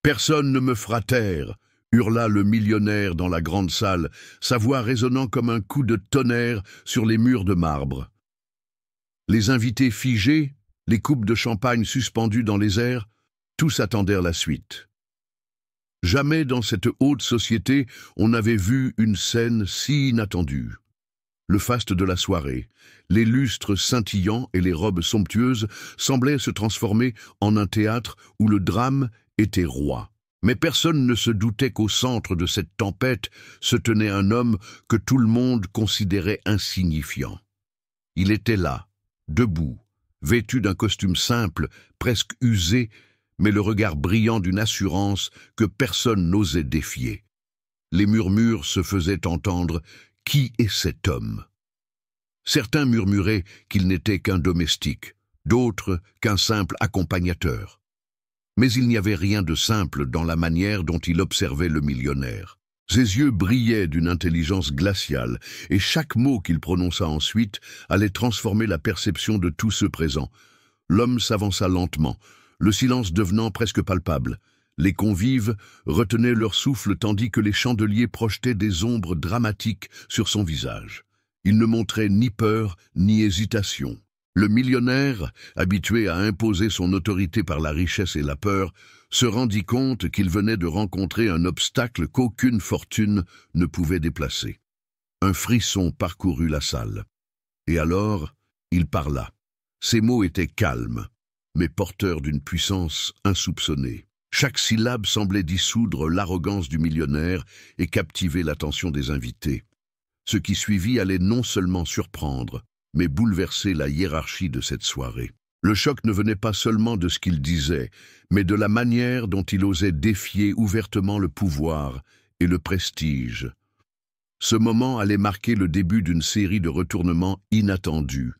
Personne ne me fera taire, hurla le millionnaire dans la grande salle, sa voix résonnant comme un coup de tonnerre sur les murs de marbre. Les invités figés, les coupes de champagne suspendues dans les airs, tous attendirent la suite. Jamais dans cette haute société on n'avait vu une scène si inattendue. Le faste de la soirée, les lustres scintillants et les robes somptueuses semblaient se transformer en un théâtre où le drame était roi. Mais personne ne se doutait qu'au centre de cette tempête se tenait un homme que tout le monde considérait insignifiant. Il était là, debout, vêtu d'un costume simple, presque usé, mais le regard brillant d'une assurance que personne n'osait défier. Les murmures se faisaient entendre. Qui est cet homme? Certains murmuraient qu'il n'était qu'un domestique, d'autres qu'un simple accompagnateur. Mais il n'y avait rien de simple dans la manière dont il observait le millionnaire. Ses yeux brillaient d'une intelligence glaciale, et chaque mot qu'il prononça ensuite allait transformer la perception de tous ceux présents. L'homme s'avança lentement, le silence devenant presque palpable. Les convives retenaient leur souffle tandis que les chandeliers projetaient des ombres dramatiques sur son visage. Il ne montrait ni peur ni hésitation. Le millionnaire, habitué à imposer son autorité par la richesse et la peur, se rendit compte qu'il venait de rencontrer un obstacle qu'aucune fortune ne pouvait déplacer. Un frisson parcourut la salle. Et alors, il parla. Ses mots étaient calmes, mais porteurs d'une puissance insoupçonnée. Chaque syllabe semblait dissoudre l'arrogance du millionnaire et captiver l'attention des invités. Ce qui suivit allait non seulement surprendre, mais bouleverser la hiérarchie de cette soirée. Le choc ne venait pas seulement de ce qu'il disait, mais de la manière dont il osait défier ouvertement le pouvoir et le prestige. Ce moment allait marquer le début d'une série de retournements inattendus,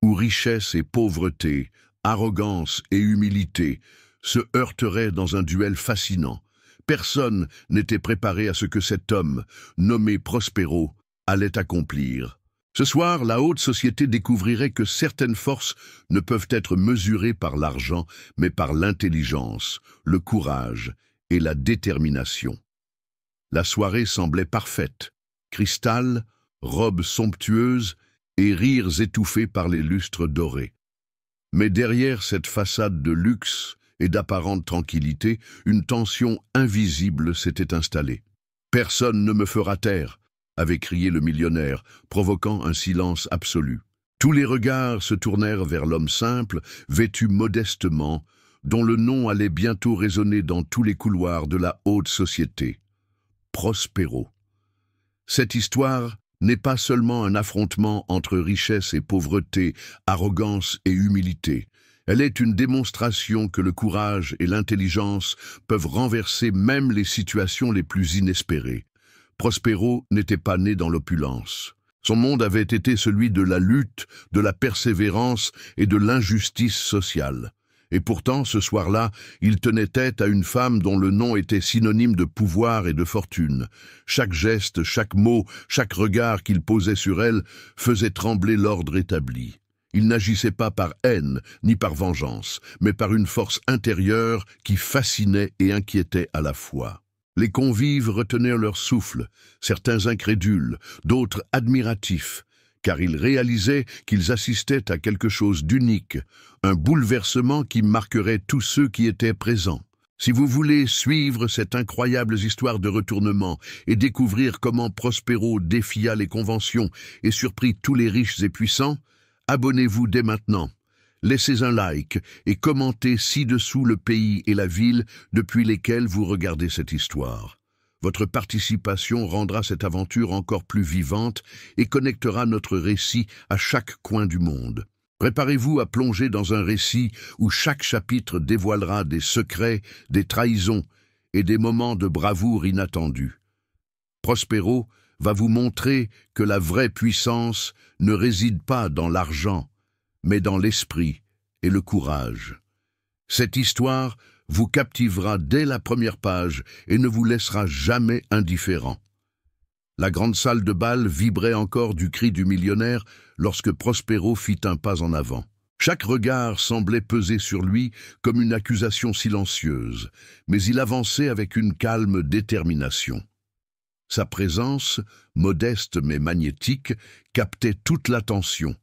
où richesse et pauvreté, arrogance et humilité se heurteraient dans un duel fascinant. Personne n'était préparé à ce que cet homme, nommé Prospero, allait accomplir. Ce soir, la haute société découvrirait que certaines forces ne peuvent être mesurées par l'argent, mais par l'intelligence, le courage et la détermination. La soirée semblait parfaite. Cristal, robes somptueuses et rires étouffés par les lustres dorés. Mais derrière cette façade de luxe et d'apparente tranquillité, une tension invisible s'était installée. « Personne ne me fera taire !» avait crié le millionnaire, provoquant un silence absolu. Tous les regards se tournèrent vers l'homme simple, vêtu modestement, dont le nom allait bientôt résonner dans tous les couloirs de la haute société. Prospero. Cette histoire n'est pas seulement un affrontement entre richesse et pauvreté, arrogance et humilité. Elle est une démonstration que le courage et l'intelligence peuvent renverser même les situations les plus inespérées. Prospero n'était pas né dans l'opulence. Son monde avait été celui de la lutte, de la persévérance et de l'injustice sociale. Et pourtant, ce soir-là, il tenait tête à une femme dont le nom était synonyme de pouvoir et de fortune. Chaque geste, chaque mot, chaque regard qu'il posait sur elle faisait trembler l'ordre établi. Il n'agissait pas par haine ni par vengeance, mais par une force intérieure qui fascinait et inquiétait à la fois. Les convives retenaient leur souffle, certains incrédules, d'autres admiratifs, car ils réalisaient qu'ils assistaient à quelque chose d'unique, un bouleversement qui marquerait tous ceux qui étaient présents. Si vous voulez suivre cette incroyable histoire de retournement et découvrir comment Prospero défia les conventions et surprit tous les riches et puissants, abonnez-vous dès maintenant. Laissez un like et commentez ci-dessous le pays et la ville depuis lesquels vous regardez cette histoire. Votre participation rendra cette aventure encore plus vivante et connectera notre récit à chaque coin du monde. Préparez-vous à plonger dans un récit où chaque chapitre dévoilera des secrets, des trahisons et des moments de bravoure inattendus. Prospero va vous montrer que la vraie puissance ne réside pas dans l'argent, mais dans l'esprit et le courage. Cette histoire vous captivera dès la première page et ne vous laissera jamais indifférent. La grande salle de bal vibrait encore du cri du millionnaire lorsque Prospero fit un pas en avant. Chaque regard semblait peser sur lui comme une accusation silencieuse, mais il avançait avec une calme détermination. Sa présence, modeste mais magnétique, captait toute l'attention,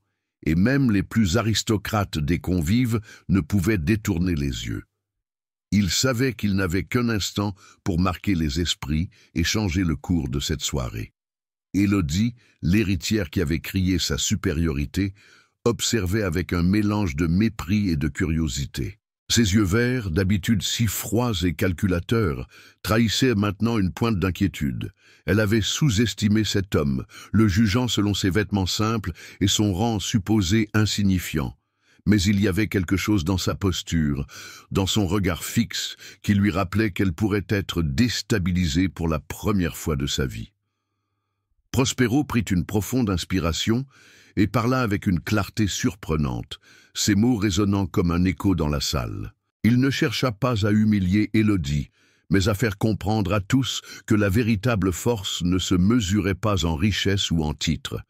et même les plus aristocrates des convives ne pouvaient détourner les yeux. Il savait qu'il n'avait qu'un instant pour marquer les esprits et changer le cours de cette soirée. Élodie, l'héritière qui avait crié sa supériorité, observait avec un mélange de mépris et de curiosité. Ses yeux verts, d'habitude si froids et calculateurs, trahissaient maintenant une pointe d'inquiétude. Elle avait sous-estimé cet homme, le jugeant selon ses vêtements simples et son rang supposé insignifiant. Mais il y avait quelque chose dans sa posture, dans son regard fixe, qui lui rappelait qu'elle pourrait être déstabilisée pour la première fois de sa vie. Prospero prit une profonde inspiration et parla avec une clarté surprenante, ses mots résonnant comme un écho dans la salle. Il ne chercha pas à humilier Élodie, mais à faire comprendre à tous que la véritable force ne se mesurait pas en richesse ou en titre.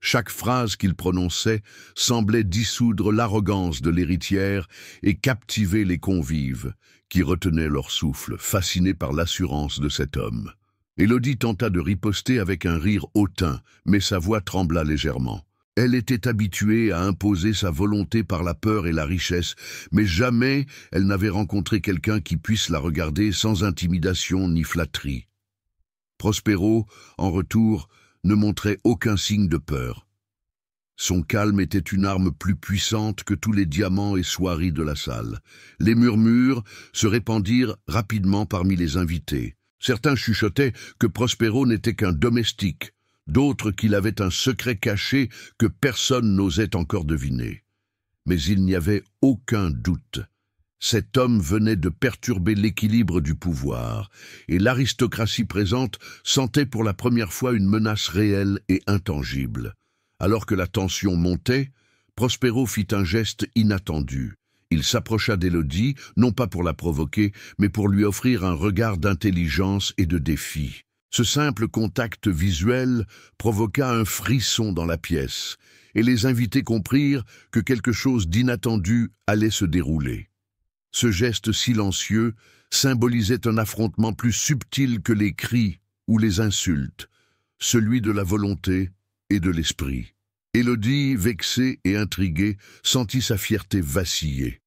Chaque phrase qu'il prononçait semblait dissoudre l'arrogance de l'héritière et captiver les convives, qui retenaient leur souffle, fascinés par l'assurance de cet homme. Élodie tenta de riposter avec un rire hautain, mais sa voix trembla légèrement. Elle était habituée à imposer sa volonté par la peur et la richesse, mais jamais elle n'avait rencontré quelqu'un qui puisse la regarder sans intimidation ni flatterie. Prospero, en retour, ne montrait aucun signe de peur. Son calme était une arme plus puissante que tous les diamants et soieries de la salle. Les murmures se répandirent rapidement parmi les invités. Certains chuchotaient que Prospero n'était qu'un domestique, d'autres qu'il avait un secret caché que personne n'osait encore deviner. Mais il n'y avait aucun doute. Cet homme venait de perturber l'équilibre du pouvoir, et l'aristocratie présente sentait pour la première fois une menace réelle et intangible. Alors que la tension montait, Prospero fit un geste inattendu. Il s'approcha d'Élodie, non pas pour la provoquer, mais pour lui offrir un regard d'intelligence et de défi. Ce simple contact visuel provoqua un frisson dans la pièce, et les invités comprirent que quelque chose d'inattendu allait se dérouler. Ce geste silencieux symbolisait un affrontement plus subtil que les cris ou les insultes, celui de la volonté et de l'esprit. Élodie, vexée et intriguée, sentit sa fierté vaciller.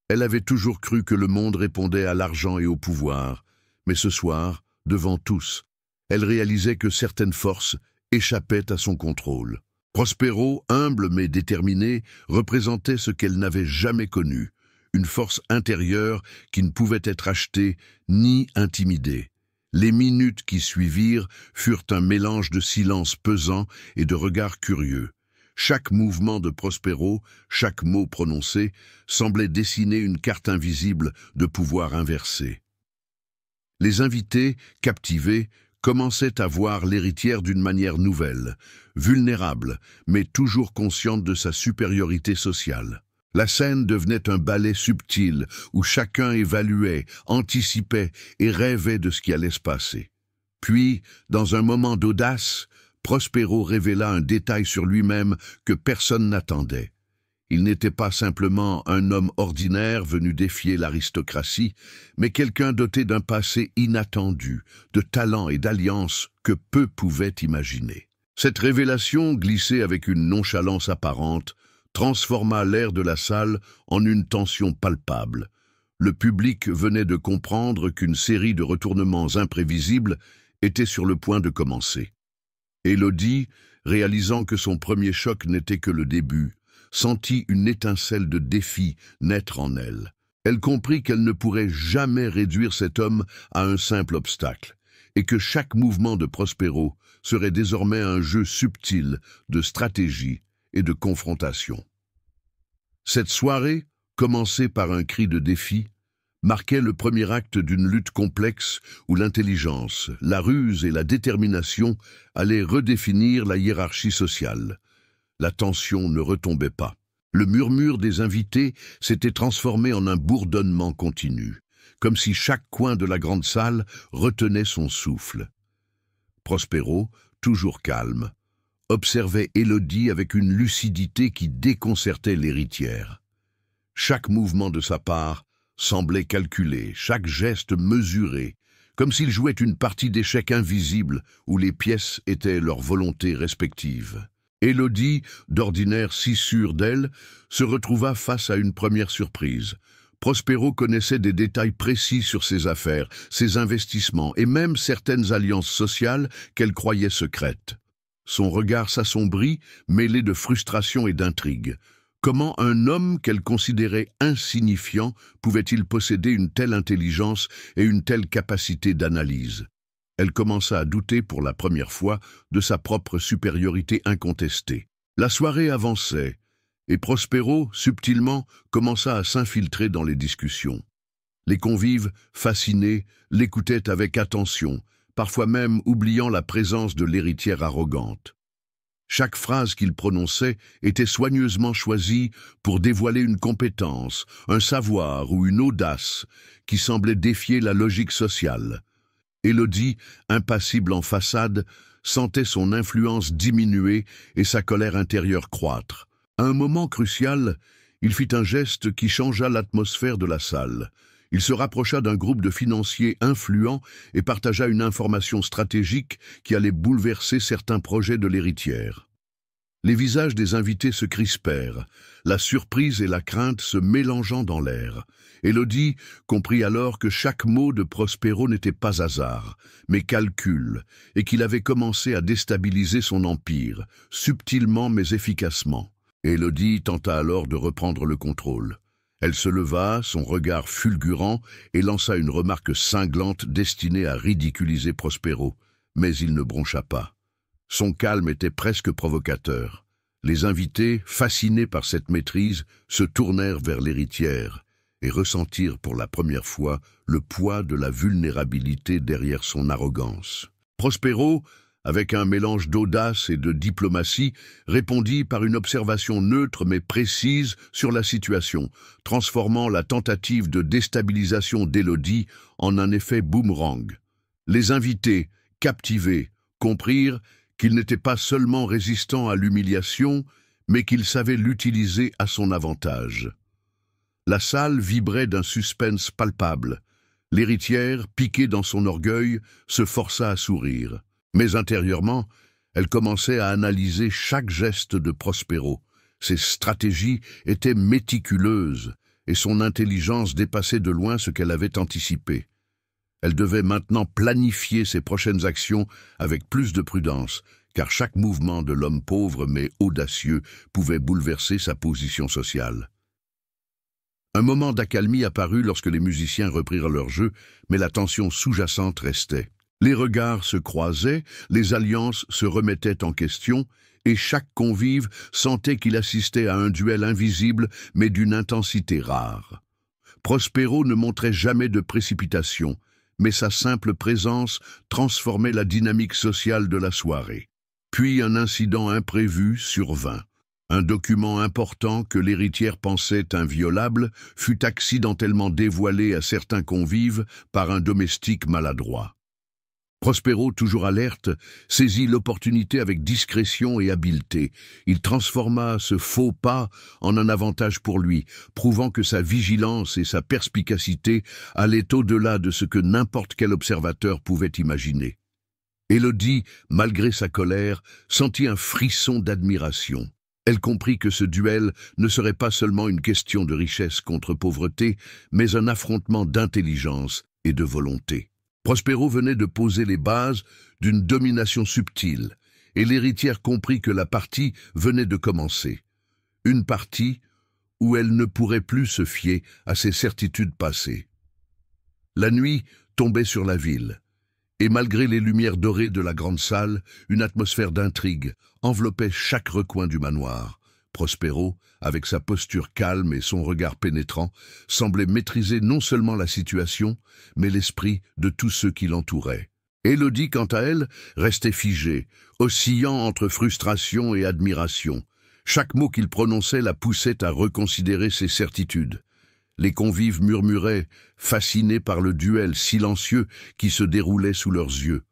Elle avait toujours cru que le monde répondait à l'argent et au pouvoir, mais ce soir, devant tous, elle réalisait que certaines forces échappaient à son contrôle. Prospero, humble mais déterminé, représentait ce qu'elle n'avait jamais connu, une force intérieure qui ne pouvait être achetée ni intimidée. Les minutes qui suivirent furent un mélange de silence pesant et de regards curieux. Chaque mouvement de Prospero, chaque mot prononcé, semblait dessiner une carte invisible de pouvoir inversé. Les invités, captivés, commençaient à voir l'héritière d'une manière nouvelle, vulnérable, mais toujours consciente de sa supériorité sociale. La scène devenait un ballet subtil où chacun évaluait, anticipait et rêvait de ce qui allait se passer. Puis, dans un moment d'audace, Prospero révéla un détail sur lui-même que personne n'attendait. Il n'était pas simplement un homme ordinaire venu défier l'aristocratie, mais quelqu'un doté d'un passé inattendu, de talent et d'alliance que peu pouvaient imaginer. Cette révélation, glissée avec une nonchalance apparente, transforma l'air de la salle en une tension palpable. Le public venait de comprendre qu'une série de retournements imprévisibles était sur le point de commencer. Élodie, réalisant que son premier choc n'était que le début, sentit une étincelle de défi naître en elle. Elle comprit qu'elle ne pourrait jamais réduire cet homme à un simple obstacle, et que chaque mouvement de Prospero serait désormais un jeu subtil de stratégie et de confrontation. Cette soirée, commencée par un cri de défi, marquait le premier acte d'une lutte complexe où l'intelligence, la ruse et la détermination allaient redéfinir la hiérarchie sociale. La tension ne retombait pas. Le murmure des invités s'était transformé en un bourdonnement continu, comme si chaque coin de la grande salle retenait son souffle. Prospero, toujours calme, observait Élodie avec une lucidité qui déconcertait l'héritière. Chaque mouvement de sa part semblait calculé, chaque geste mesuré, comme s'il jouait une partie d'échecs invisible où les pièces étaient leurs volontés respectives. Élodie, d'ordinaire si sûre d'elle, se retrouva face à une première surprise. Prospero connaissait des détails précis sur ses affaires, ses investissements et même certaines alliances sociales qu'elle croyait secrètes. Son regard s'assombrit, mêlé de frustration et d'intrigue. Comment un homme qu'elle considérait insignifiant pouvait-il posséder une telle intelligence et une telle capacité d'analyse? Elle commença à douter pour la première fois de sa propre supériorité incontestée. La soirée avançait, et Prospero, subtilement, commença à s'infiltrer dans les discussions. Les convives, fascinés, l'écoutaient avec attention, parfois même oubliant la présence de l'héritière arrogante. Chaque phrase qu'il prononçait était soigneusement choisie pour dévoiler une compétence, un savoir ou une audace qui semblait défier la logique sociale. Élodie, impassible en façade, sentait son influence diminuer et sa colère intérieure croître. À un moment crucial, il fit un geste qui changea l'atmosphère de la salle. Il se rapprocha d'un groupe de financiers influents et partagea une information stratégique qui allait bouleverser certains projets de l'héritière. Les visages des invités se crispèrent, la surprise et la crainte se mélangeant dans l'air. Élodie comprit alors que chaque mot de Prospero n'était pas hasard, mais calcul, et qu'il avait commencé à déstabiliser son empire, subtilement mais efficacement. Élodie tenta alors de reprendre le contrôle. Elle se leva, son regard fulgurant, et lança une remarque cinglante destinée à ridiculiser Prospero, mais il ne broncha pas. Son calme était presque provocateur. Les invités, fascinés par cette maîtrise, se tournèrent vers l'héritière et ressentirent pour la première fois le poids de la vulnérabilité derrière son arrogance. Prospero, avec un mélange d'audace et de diplomatie, répondit par une observation neutre mais précise sur la situation, transformant la tentative de déstabilisation d'Élodie en un effet boomerang. Les invités, captivés, comprirent qu'il n'était pas seulement résistant à l'humiliation, mais qu'il savait l'utiliser à son avantage. La salle vibrait d'un suspense palpable. L'héritière, piquée dans son orgueil, se força à sourire. Mais intérieurement, elle commençait à analyser chaque geste de Prospero. Ses stratégies étaient méticuleuses, et son intelligence dépassait de loin ce qu'elle avait anticipé. Elle devait maintenant planifier ses prochaines actions avec plus de prudence, car chaque mouvement de l'homme pauvre mais audacieux pouvait bouleverser sa position sociale. Un moment d'accalmie apparut lorsque les musiciens reprirent leur jeu, mais la tension sous-jacente restait. Les regards se croisaient, les alliances se remettaient en question, et chaque convive sentait qu'il assistait à un duel invisible mais d'une intensité rare. Prospero ne montrait jamais de précipitation, mais sa simple présence transformait la dynamique sociale de la soirée. Puis un incident imprévu survint. Un document important que l'héritière pensait inviolable fut accidentellement dévoilé à certains convives par un domestique maladroit. Prospero, toujours alerte, saisit l'opportunité avec discrétion et habileté. Il transforma ce faux pas en un avantage pour lui, prouvant que sa vigilance et sa perspicacité allaient au-delà de ce que n'importe quel observateur pouvait imaginer. Élodie, malgré sa colère, sentit un frisson d'admiration. Elle comprit que ce duel ne serait pas seulement une question de richesse contre pauvreté, mais un affrontement d'intelligence et de volonté. Prospero venait de poser les bases d'une domination subtile, et l'héritière comprit que la partie venait de commencer. Une partie où elle ne pourrait plus se fier à ses certitudes passées. La nuit tombait sur la ville, et malgré les lumières dorées de la grande salle, une atmosphère d'intrigue enveloppait chaque recoin du manoir. Prospero, avec sa posture calme et son regard pénétrant, semblait maîtriser non seulement la situation, mais l'esprit de tous ceux qui l'entouraient. Élodie, quant à elle, restait figée, oscillant entre frustration et admiration. Chaque mot qu'il prononçait la poussait à reconsidérer ses certitudes. Les convives murmuraient, fascinés par le duel silencieux qui se déroulait sous leurs yeux.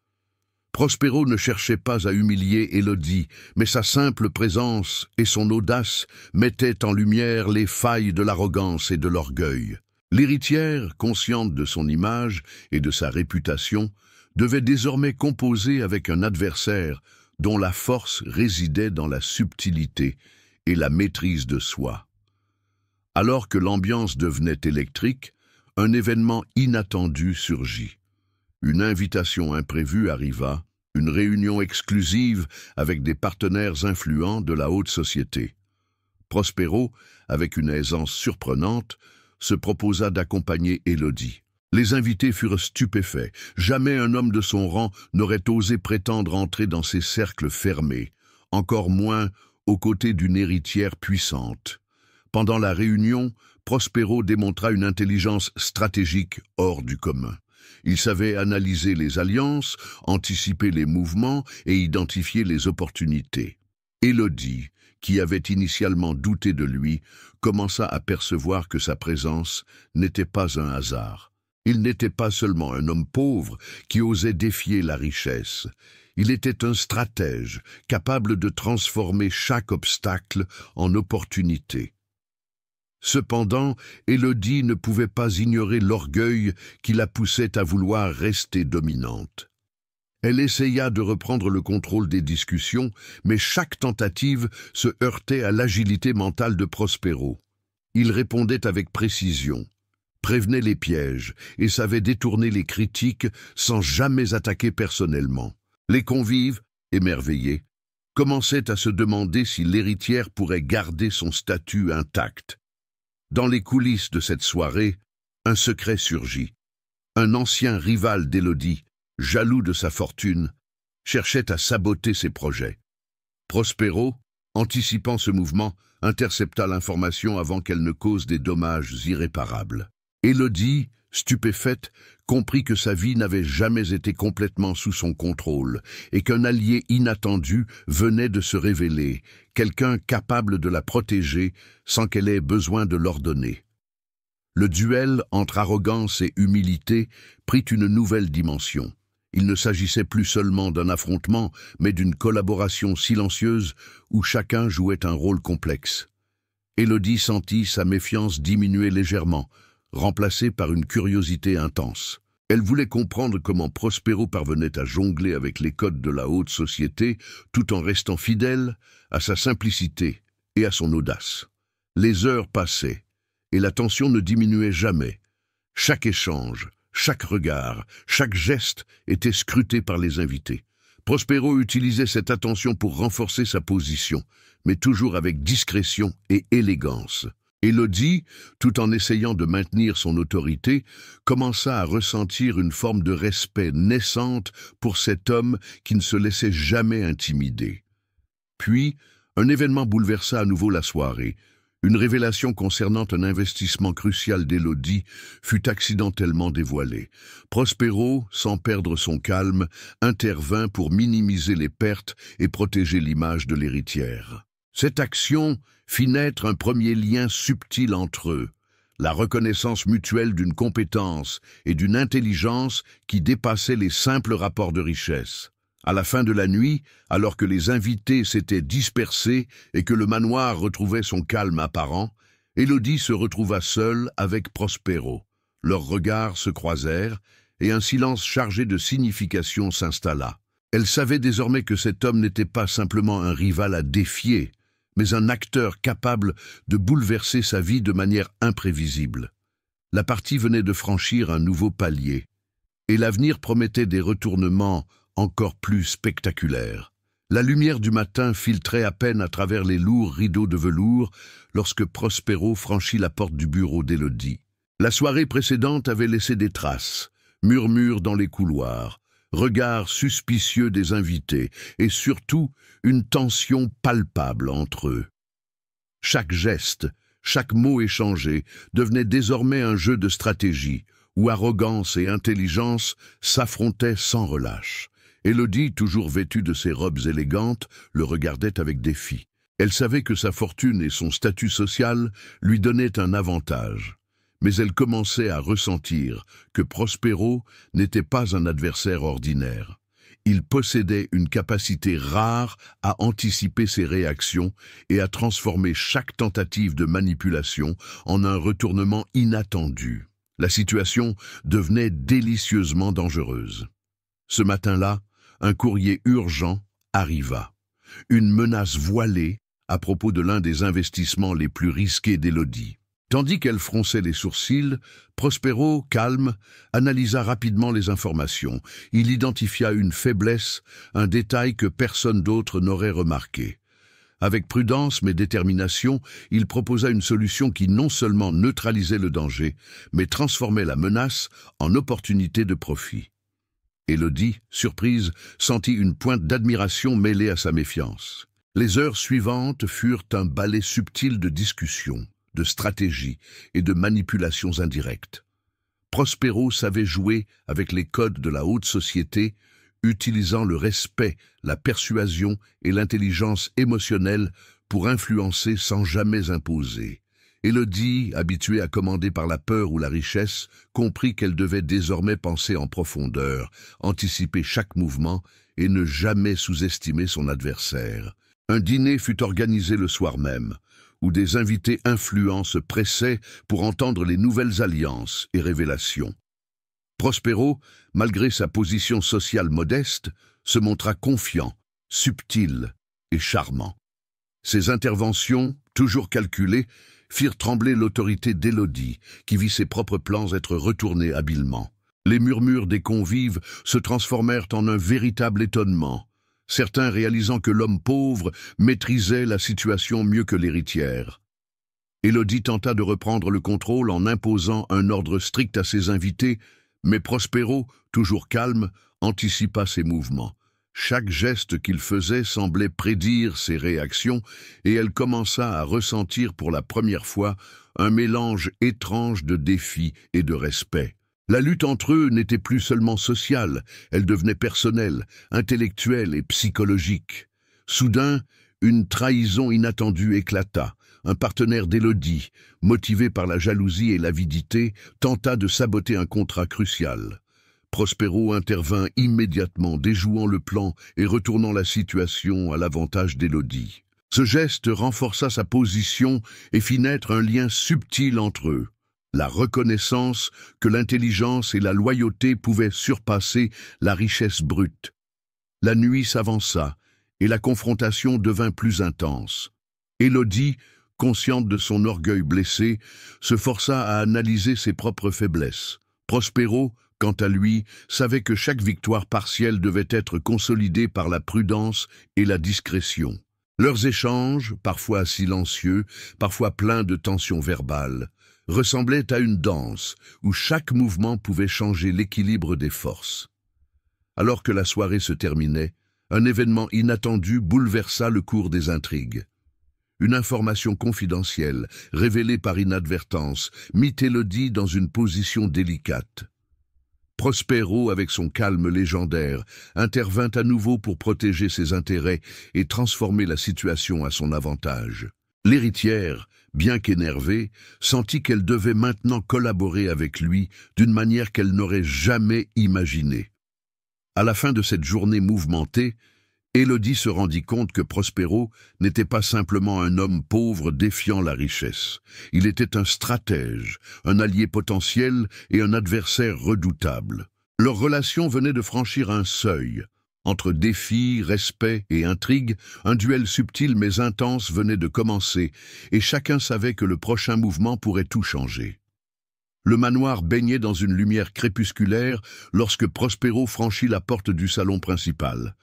Prospero ne cherchait pas à humilier Élodie, mais sa simple présence et son audace mettaient en lumière les failles de l'arrogance et de l'orgueil. L'héritière, consciente de son image et de sa réputation, devait désormais composer avec un adversaire dont la force résidait dans la subtilité et la maîtrise de soi. Alors que l'ambiance devenait électrique, un événement inattendu surgit. Une invitation imprévue arriva, une réunion exclusive avec des partenaires influents de la haute société. Prospero, avec une aisance surprenante, se proposa d'accompagner Élodie. Les invités furent stupéfaits. Jamais un homme de son rang n'aurait osé prétendre entrer dans ces cercles fermés, encore moins aux côtés d'une héritière puissante. Pendant la réunion, Prospero démontra une intelligence stratégique hors du commun. Il savait analyser les alliances, anticiper les mouvements et identifier les opportunités. Élodie, qui avait initialement douté de lui, commença à percevoir que sa présence n'était pas un hasard. Il n'était pas seulement un homme pauvre qui osait défier la richesse. Il était un stratège, capable de transformer chaque obstacle en opportunité. Cependant, Élodie ne pouvait pas ignorer l'orgueil qui la poussait à vouloir rester dominante. Elle essaya de reprendre le contrôle des discussions, mais chaque tentative se heurtait à l'agilité mentale de Prospero. Il répondait avec précision, prévenait les pièges et savait détourner les critiques sans jamais attaquer personnellement. Les convives, émerveillés, commençaient à se demander si l'héritière pourrait garder son statut intact. Dans les coulisses de cette soirée, un secret surgit. Un ancien rival d'Élodie, jaloux de sa fortune, cherchait à saboter ses projets. Prospero, anticipant ce mouvement, intercepta l'information avant qu'elle ne cause des dommages irréparables. Élodie, stupéfaite, comprit que sa vie n'avait jamais été complètement sous son contrôle et qu'un allié inattendu venait de se révéler, quelqu'un capable de la protéger sans qu'elle ait besoin de l'ordonner. Le duel entre arrogance et humilité prit une nouvelle dimension. Il ne s'agissait plus seulement d'un affrontement, mais d'une collaboration silencieuse où chacun jouait un rôle complexe. Élodie sentit sa méfiance diminuer légèrement, remplacée par une curiosité intense. Elle voulait comprendre comment Prospero parvenait à jongler avec les codes de la haute société tout en restant fidèle à sa simplicité et à son audace. Les heures passaient et la tension ne diminuait jamais. Chaque échange, chaque regard, chaque geste était scruté par les invités. Prospero utilisait cette attention pour renforcer sa position, mais toujours avec discrétion et élégance. Élodie, tout en essayant de maintenir son autorité, commença à ressentir une forme de respect naissante pour cet homme qui ne se laissait jamais intimider. Puis, un événement bouleversa à nouveau la soirée. Une révélation concernant un investissement crucial d'Élodie fut accidentellement dévoilée. Prospero, sans perdre son calme, intervint pour minimiser les pertes et protéger l'image de l'héritière. Cette action fit naître un premier lien subtil entre eux, la reconnaissance mutuelle d'une compétence et d'une intelligence qui dépassaient les simples rapports de richesse. À la fin de la nuit, alors que les invités s'étaient dispersés et que le manoir retrouvait son calme apparent, Élodie se retrouva seule avec Prospero. Leurs regards se croisèrent et un silence chargé de signification s'installa. Elle savait désormais que cet homme n'était pas simplement un rival à défier, mais un acteur capable de bouleverser sa vie de manière imprévisible. La partie venait de franchir un nouveau palier, et l'avenir promettait des retournements encore plus spectaculaires. La lumière du matin filtrait à peine à travers les lourds rideaux de velours lorsque Prospero franchit la porte du bureau d'Élodie. La soirée précédente avait laissé des traces, murmures dans les couloirs, regards suspicieux des invités et surtout une tension palpable entre eux. Chaque geste, chaque mot échangé devenait désormais un jeu de stratégie où arrogance et intelligence s'affrontaient sans relâche. Élodie, toujours vêtue de ses robes élégantes, le regardait avec défi. Elle savait que sa fortune et son statut social lui donnaient un avantage. Mais elle commençait à ressentir que Prospero n'était pas un adversaire ordinaire. Il possédait une capacité rare à anticiper ses réactions et à transformer chaque tentative de manipulation en un retournement inattendu. La situation devenait délicieusement dangereuse. Ce matin-là, un courrier urgent arriva. Une menace voilée à propos de l'un des investissements les plus risqués d'Élodie. Tandis qu'elle fronçait les sourcils, Prospero, calme, analysa rapidement les informations. Il identifia une faiblesse, un détail que personne d'autre n'aurait remarqué. Avec prudence mais détermination, il proposa une solution qui non seulement neutralisait le danger, mais transformait la menace en opportunité de profit. Élodie, surprise, sentit une pointe d'admiration mêlée à sa méfiance. Les heures suivantes furent un ballet subtil de discussions, de stratégies et de manipulations indirectes. Prospero savait jouer avec les codes de la haute société, utilisant le respect, la persuasion et l'intelligence émotionnelle pour influencer sans jamais imposer. Élodie, habituée à commander par la peur ou la richesse, comprit qu'elle devait désormais penser en profondeur, anticiper chaque mouvement et ne jamais sous-estimer son adversaire. Un dîner fut organisé le soir même, où des invités influents se pressaient pour entendre les nouvelles alliances et révélations. Prospero, malgré sa position sociale modeste, se montra confiant, subtil et charmant. Ses interventions, toujours calculées, firent trembler l'autorité d'Élodie, qui vit ses propres plans être retournés habilement. Les murmures des convives se transformèrent en un véritable étonnement, certains réalisant que l'homme pauvre maîtrisait la situation mieux que l'héritière. Élodie tenta de reprendre le contrôle en imposant un ordre strict à ses invités, mais Prospero, toujours calme, anticipa ses mouvements. Chaque geste qu'il faisait semblait prédire ses réactions, et elle commença à ressentir pour la première fois un mélange étrange de défi et de respect. La lutte entre eux n'était plus seulement sociale, elle devenait personnelle, intellectuelle et psychologique. Soudain, une trahison inattendue éclata. Un partenaire d'Élodie, motivé par la jalousie et l'avidité, tenta de saboter un contrat crucial. Prospero intervint immédiatement, déjouant le plan et retournant la situation à l'avantage d'Élodie. Ce geste renforça sa position et fit naître un lien subtil entre eux. La reconnaissance que l'intelligence et la loyauté pouvaient surpasser la richesse brute. La nuit s'avança et la confrontation devint plus intense. Élodie, consciente de son orgueil blessé, se força à analyser ses propres faiblesses. Prospero, quant à lui, savait que chaque victoire partielle devait être consolidée par la prudence et la discrétion. Leurs échanges, parfois silencieux, parfois pleins de tensions verbales, ressemblaient à une danse où chaque mouvement pouvait changer l'équilibre des forces. Alors que la soirée se terminait, un événement inattendu bouleversa le cours des intrigues. Une information confidentielle, révélée par inadvertance, mit Élodie dans une position délicate. Prospero, avec son calme légendaire, intervint à nouveau pour protéger ses intérêts et transformer la situation à son avantage. L'héritière, bien qu'énervée, sentit qu'elle devait maintenant collaborer avec lui d'une manière qu'elle n'aurait jamais imaginée. À la fin de cette journée mouvementée, Élodie se rendit compte que Prospero n'était pas simplement un homme pauvre défiant la richesse. Il était un stratège, un allié potentiel et un adversaire redoutable. Leur relation venait de franchir un seuil. Entre défis, respect et intrigue, un duel subtil mais intense venait de commencer, et chacun savait que le prochain mouvement pourrait tout changer. Le manoir baignait dans une lumière crépusculaire lorsque Prospero franchit la porte du salon principal.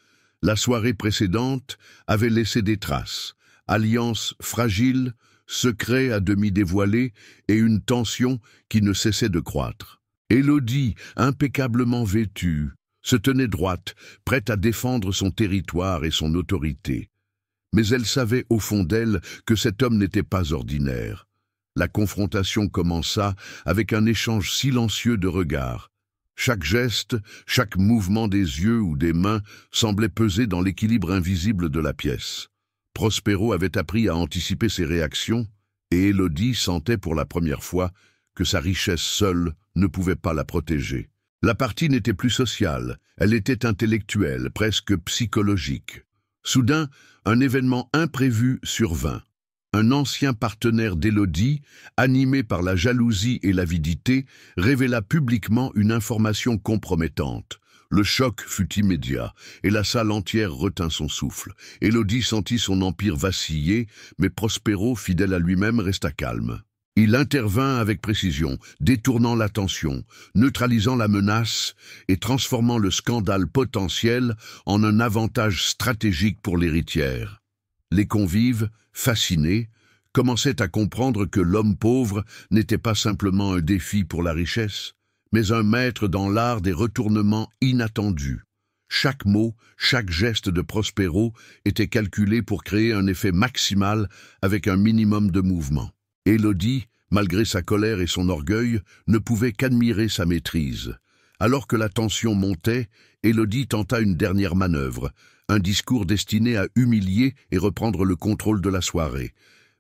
La soirée précédente avait laissé des traces, alliance fragile, secret à demi dévoilé et une tension qui ne cessait de croître. Élodie, impeccablement vêtue, se tenait droite, prête à défendre son territoire et son autorité. Mais elle savait au fond d'elle que cet homme n'était pas ordinaire. La confrontation commença avec un échange silencieux de regards. Chaque geste, chaque mouvement des yeux ou des mains semblait peser dans l'équilibre invisible de la pièce. Prospero avait appris à anticiper ses réactions, et Élodie sentait pour la première fois que sa richesse seule ne pouvait pas la protéger. La partie n'était plus sociale, elle était intellectuelle, presque psychologique. Soudain, un événement imprévu survint. Un ancien partenaire d'Élodie, animé par la jalousie et l'avidité, révéla publiquement une information compromettante. Le choc fut immédiat, et la salle entière retint son souffle. Élodie sentit son empire vaciller, mais Prospero, fidèle à lui-même, resta calme. Il intervint avec précision, détournant l'attention, neutralisant la menace et transformant le scandale potentiel en un avantage stratégique pour l'héritière. Les convives, fascinés, commençaient à comprendre que l'homme pauvre n'était pas simplement un défi pour la richesse, mais un maître dans l'art des retournements inattendus. Chaque mot, chaque geste de Prospero était calculé pour créer un effet maximal avec un minimum de mouvement. Élodie, malgré sa colère et son orgueil, ne pouvait qu'admirer sa maîtrise. Alors que la tension montait, Élodie tenta une dernière manœuvre, un discours destiné à humilier et reprendre le contrôle de la soirée.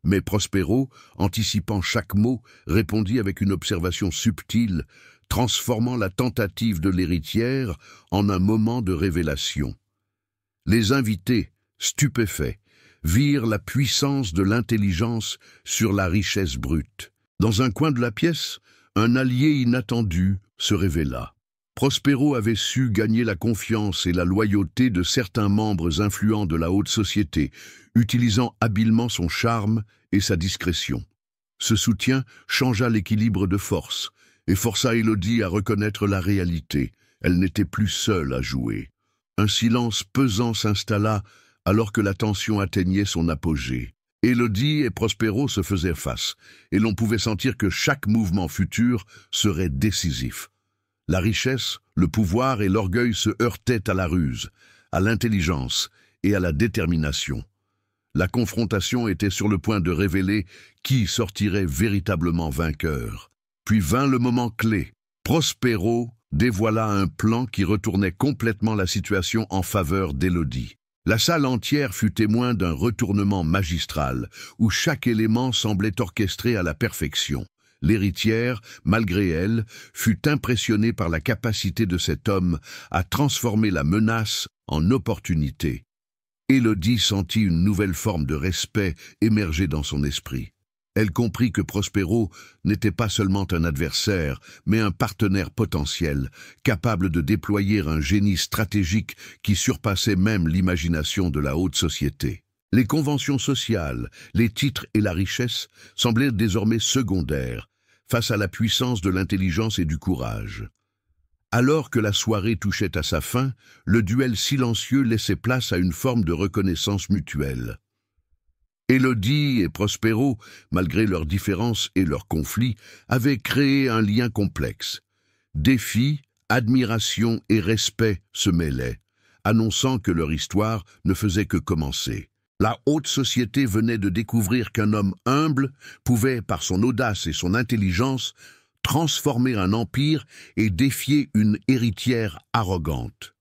Mais Prospero, anticipant chaque mot, répondit avec une observation subtile, transformant la tentative de l'héritière en un moment de révélation. Les invités, stupéfaits, virent la puissance de l'intelligence sur la richesse brute. Dans un coin de la pièce, un allié inattendu se révéla. Prospero avait su gagner la confiance et la loyauté de certains membres influents de la haute société, utilisant habilement son charme et sa discrétion. Ce soutien changea l'équilibre de force et força Élodie à reconnaître la réalité. Elle n'était plus seule à jouer. Un silence pesant s'installa alors que la tension atteignait son apogée. Élodie et Prospero se faisaient face, et l'on pouvait sentir que chaque mouvement futur serait décisif. La richesse, le pouvoir et l'orgueil se heurtaient à la ruse, à l'intelligence et à la détermination. La confrontation était sur le point de révéler qui sortirait véritablement vainqueur. Puis vint le moment clé. Prospero dévoila un plan qui retournait complètement la situation en faveur d'Élodie. La salle entière fut témoin d'un retournement magistral, où chaque élément semblait orchestré à la perfection. L'héritière, malgré elle, fut impressionnée par la capacité de cet homme à transformer la menace en opportunité. Élodie sentit une nouvelle forme de respect émerger dans son esprit. Elle comprit que Prospero n'était pas seulement un adversaire, mais un partenaire potentiel, capable de déployer un génie stratégique qui surpassait même l'imagination de la haute société. Les conventions sociales, les titres et la richesse semblaient désormais secondaires, face à la puissance de l'intelligence et du courage. Alors que la soirée touchait à sa fin, le duel silencieux laissait place à une forme de reconnaissance mutuelle. Élodie et Prospero, malgré leurs différences et leurs conflits, avaient créé un lien complexe. Défi, admiration et respect se mêlaient, annonçant que leur histoire ne faisait que commencer. La haute société venait de découvrir qu'un homme humble pouvait, par son audace et son intelligence, transformer un empire et défier une héritière arrogante.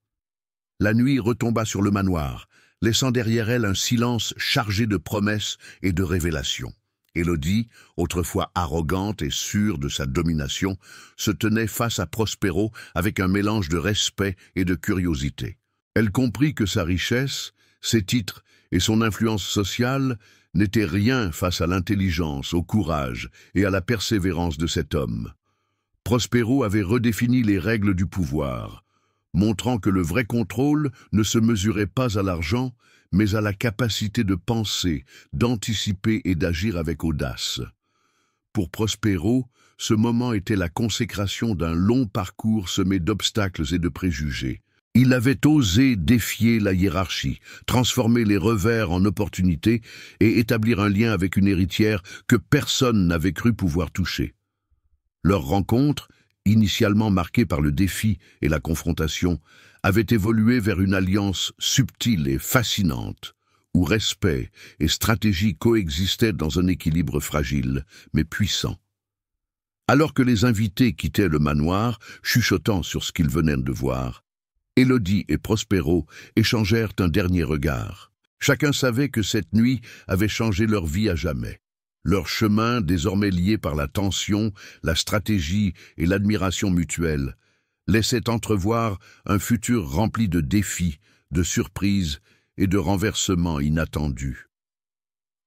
La nuit retomba sur le manoir, laissant derrière elle un silence chargé de promesses et de révélations. Élodie, autrefois arrogante et sûre de sa domination, se tenait face à Prospero avec un mélange de respect et de curiosité. Elle comprit que sa richesse, ses titres et son influence sociale n'étaient rien face à l'intelligence, au courage et à la persévérance de cet homme. Prospero avait redéfini les règles du pouvoir, montrant que le vrai contrôle ne se mesurait pas à l'argent, mais à la capacité de penser, d'anticiper et d'agir avec audace. Pour Prospero, ce moment était la consécration d'un long parcours semé d'obstacles et de préjugés. Il avait osé défier la hiérarchie, transformer les revers en opportunités et établir un lien avec une héritière que personne n'avait cru pouvoir toucher. Leur rencontre, initialement marquée par le défi et la confrontation, avait évolué vers une alliance subtile et fascinante, où respect et stratégie coexistaient dans un équilibre fragile, mais puissant. Alors que les invités quittaient le manoir, chuchotant sur ce qu'ils venaient de voir, Élodie et Prospero échangèrent un dernier regard. Chacun savait que cette nuit avait changé leur vie à jamais. Leur chemin, désormais lié par la tension, la stratégie et l'admiration mutuelle, laissait entrevoir un futur rempli de défis, de surprises et de renversements inattendus.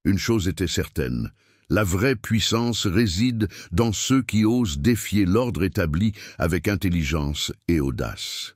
Une chose était certaine, la vraie puissance réside dans ceux qui osent défier l'ordre établi avec intelligence et audace.